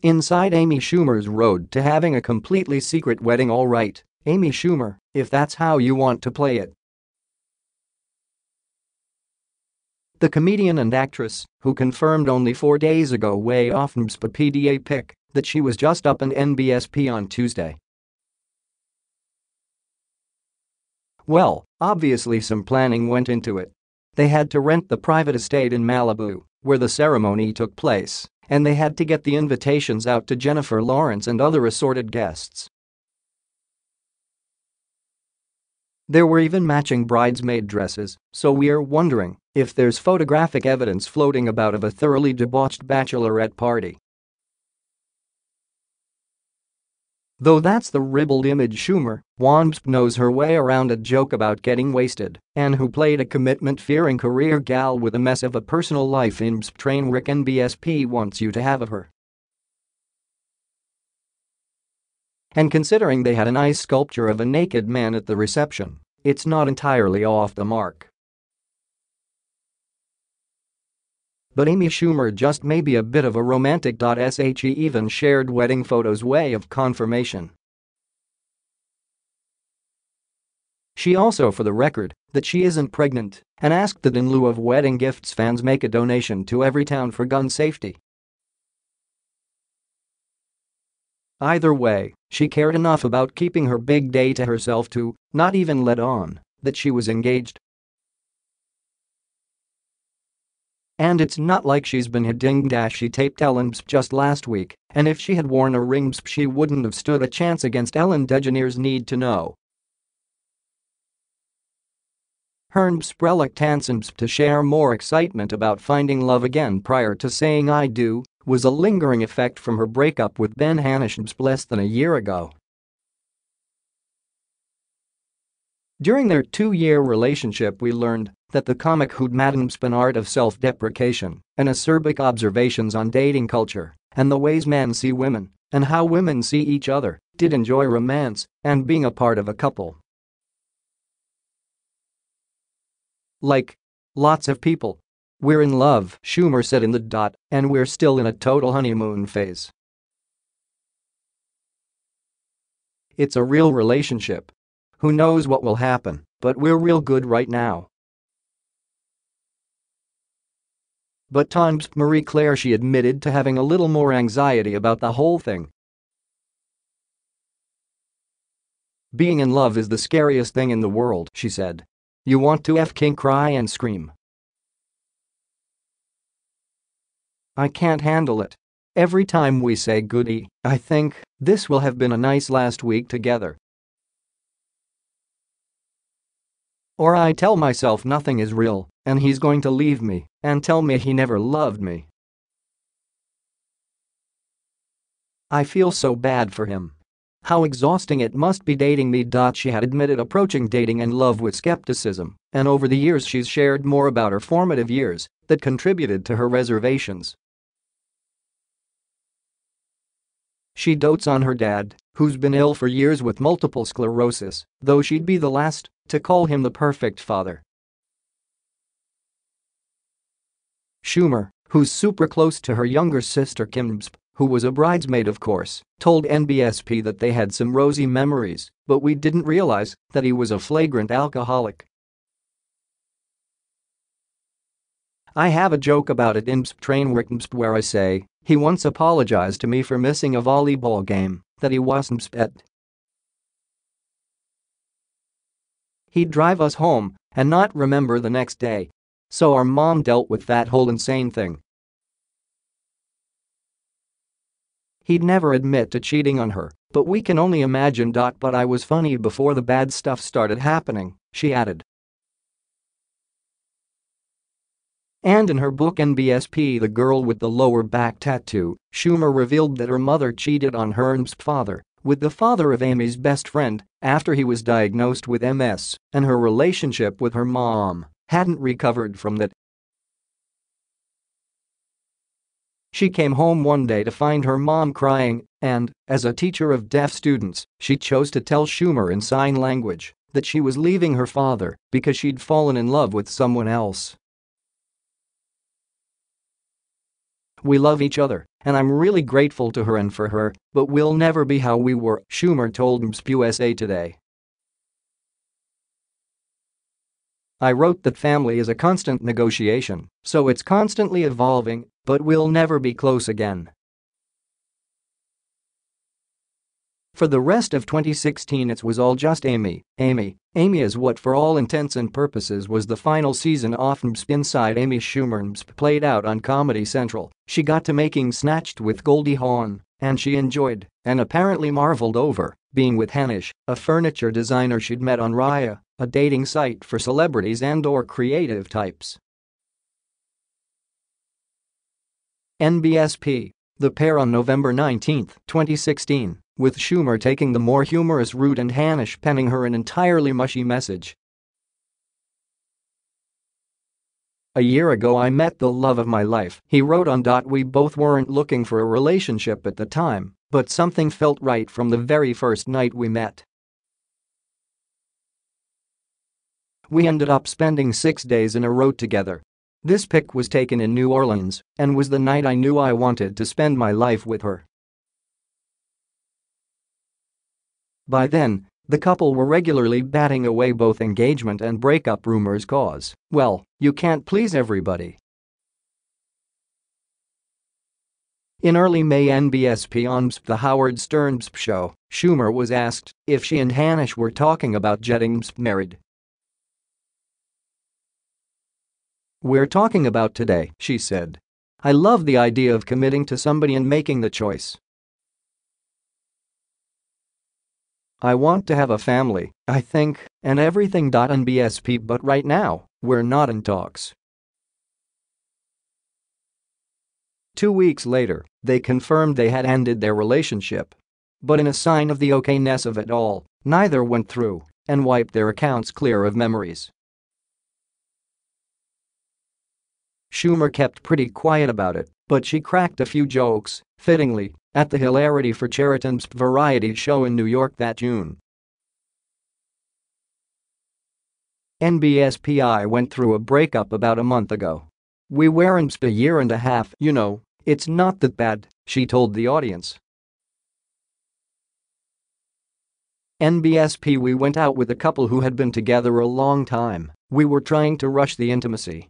Inside Amy Schumer's road to having a completely secret wedding. All right, Amy Schumer, if that's how you want to play it. The comedian and actress, who confirmed only 4 days ago way off NBSP PDA pic that she was just up in NBSP on Tuesday. Well, obviously some planning went into it. They had to rent the private estate in Malibu, where the ceremony took place, and they had to get the invitations out to Jennifer Lawrence and other assorted guests. There were even matching bridesmaid dresses, so we're wondering if there's photographic evidence floating about of a thoroughly debauched bachelorette party. Though that's the ribald image Schumer knows her way around a joke about getting wasted and who played a commitment-fearing career gal with a mess of a personal life in train wreck NBSP wants you to have of her. And considering they had a nice sculpture of a naked man at the reception, it's not entirely off the mark. But Amy Schumer just may be a bit of a romantic. She even shared wedding photos way of confirmation. She also, for the record, that she isn't pregnant and asked that in lieu of wedding gifts fans make a donation to Everytown for gun safety. Either way, she cared enough about keeping her big day to herself to not even let on that she was engaged. And it's not like she's been hiding. She taped Ellen just last week, and if she had worn a ring she wouldn't have stood a chance against Ellen DeGeneres' Need to Know. Her reluctance to share more excitement about finding love again prior to saying I do was a lingering effect from her breakup with Ben Hanisch less than a year ago. During their 2-year relationship we learned that the comic who'd mastered an art of self-deprecation and acerbic observations on dating culture and the ways men see women and how women see each other did enjoy romance and being a part of a couple. Like lots of people, we're in love, Schumer said in the . And we're still in a total honeymoon phase. It's a real relationship. Who knows what will happen, but we're real good right now. But Tom's Marie Claire she admitted to having a little more anxiety about the whole thing. Being in love is the scariest thing in the world, she said. You want to f***ing cry and scream. I can't handle it. Every time we say goodie, I think, this will have been a nice last week together. Or I tell myself nothing is real, and he's going to leave me and tell me he never loved me. I feel so bad for him. How exhausting it must be dating me. She had admitted approaching dating and love with skepticism, and over the years she's shared more about her formative years that contributed to her reservations. She dotes on her dad, who's been ill for years with multiple sclerosis, though she'd be the last to call him the perfect father. Schumer, who's super close to her younger sister Kim, who was a bridesmaid of course, told NBSP that they had some rosy memories, but we didn't realize that he was a flagrant alcoholic. I have a joke about it in Trainwreck where I say he once apologized to me for missing a volleyball game that he wasn't at. He'd drive us home and not remember the next day. So our mom dealt with that whole insane thing. He'd never admit to cheating on her, but we can only imagine. But I was funny before the bad stuff started happening, she added. And in her book NBSP The Girl with the Lower Back Tattoo, Schumer revealed that her mother cheated on her and father with the father of Amy's best friend after he was diagnosed with MS, and her relationship with her mom hadn't recovered from that. She came home one day to find her mom crying, and, as a teacher of deaf students, she chose to tell Schumer in sign language that she was leaving her father because she'd fallen in love with someone else. We love each other, and I'm really grateful to her and for her, but we'll never be how we were," Schumer told USA Today. "I wrote that family is a constant negotiation, so it's constantly evolving, but we'll never be close again." For the rest of 2016 it was all just Amy. Amy is what for all intents and purposes was the final season of Inside Amy Schumer played out on Comedy Central. She got to making Snatched with Goldie Hawn, and she enjoyed, and apparently marveled over, being with Hanish, a furniture designer she'd met on Raya, a dating site for celebrities and/or creative types. NBSP. The pair on November 19, 2016, with Schumer taking the more humorous route and Hanish penning her an entirely mushy message. "A year ago I met the love of my life," he wrote on. "We both weren't looking for a relationship at the time, but something felt right from the very first night we met. We ended up spending 6 days in a row together. This pic was taken in New Orleans and was the night I knew I wanted to spend my life with her." By then, the couple were regularly batting away both engagement and breakup rumors cause, well, you can't please everybody. In early May NBSP on The Howard Stern show, Schumer was asked if she and Hanish were talking about getting married. "We're talking about today," she said. "I love the idea of committing to somebody and making the choice. I want to have a family, I think, and everything. NBSP, but right now, we're not in talks." 2 weeks later, they confirmed they had ended their relationship. But in a sign of the okayness of it all, neither went through and wiped their accounts clear of memories. Schumer kept pretty quiet about it, but she cracked a few jokes, fittingly, at the Hilarity for Chariton's variety show in New York that June. "NBSPI went through a breakup about a month ago. We weren't a year and a half, you know, it's not that bad," she told the audience. NBSP. "We went out with a couple who had been together a long time. We were trying to rush the intimacy.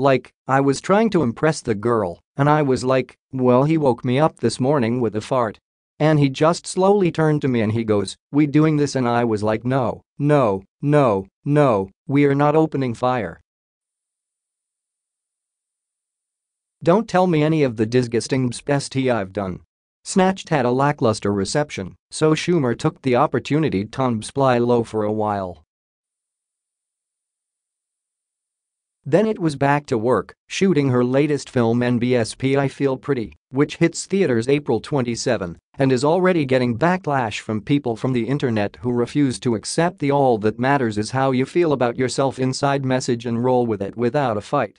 Like, I was trying to impress the girl, and I was like, well, he woke me up this morning with a fart. And he just slowly turned to me and he goes, 'We doing this?' And I was like, no, no, no, no, we are not opening fire. Don't tell me any of the disgusting st I've done." Snatched had a lackluster reception, so Schumer took the opportunity to fly low for a while. Then it was back to work, shooting her latest film NBSP I Feel Pretty, which hits theaters April 27 and is already getting backlash from people from the internet who refuse to accept the "all that matters is how you feel about yourself" inside message and roll with it without a fight.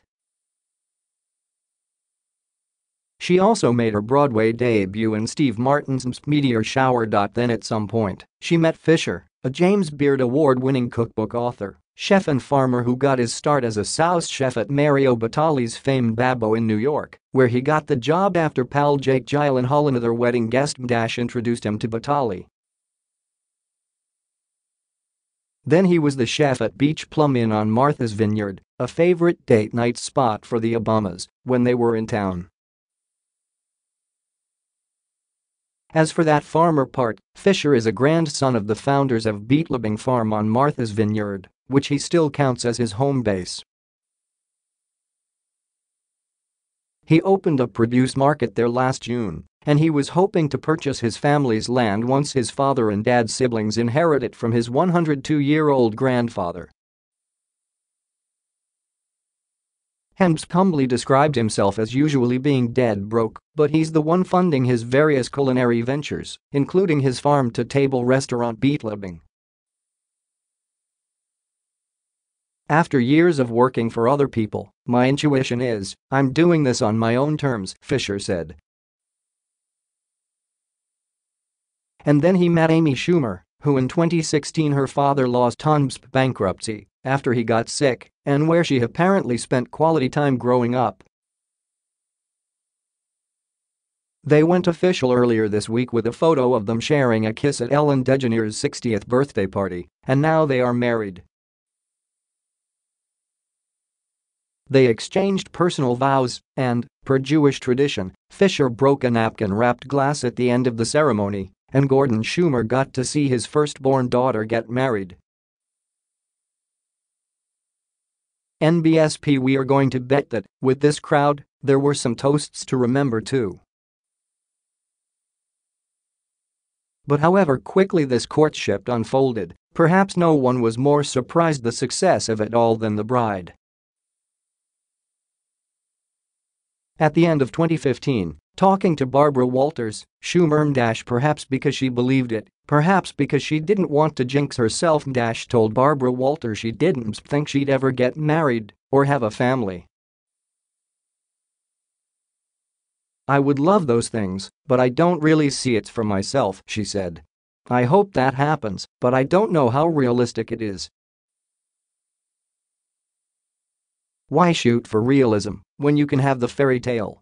She also made her Broadway debut in Steve Martin's Meteor Shower. Then at some point, she met Fisher, a James Beard Award-winning cookbook author, chef and farmer who got his start as a sous chef at Mario Batali's famed Babbo in New York, where he got the job after pal Jake Gyllenhaal, another wedding guest, introduced him to Batali. Then he was the chef at Beach Plum Inn on Martha's Vineyard, a favorite date night spot for the Obamas when they were in town. As for that farmer part, Fisher is a grandson of the founders of Beetlebing Farm on Martha's Vineyard, which he still counts as his home base. He opened a produce market there last June, and he was hoping to purchase his family's land once his father and dad's siblings inherit it from his 102-year-old grandfather. Hemps humbly described himself as usually being dead broke, but he's the one funding his various culinary ventures, including his farm-to-table restaurant Beetlebing. "After years of working for other people, my intuition is, I'm doing this on my own terms," Fisher said. And then he met Amy Schumer, who in 2016 her father lost to bankruptcy after he got sick and where she apparently spent quality time growing up. They went official earlier this week with a photo of them sharing a kiss at Ellen DeGeneres' 60th birthday party, and now they are married. They exchanged personal vows and, per Jewish tradition, Fisher broke a napkin-wrapped glass at the end of the ceremony, and Gordon Schumer got to see his firstborn daughter get married. NBSP We are going to bet that, with this crowd, there were some toasts to remember too. But however quickly this courtship unfolded, perhaps no one was more surprised the success of it all than the bride. At the end of 2015, talking to Barbara Walters, Schumer perhaps because she believed it, perhaps because she didn't want to jinx herself told Barbara Walters she didn't think she'd ever get married or have a family. "I would love those things, but I don't really see it for myself," she said. "I hope that happens, but I don't know how realistic it is." Why shoot for realism when you can have the fairy tale?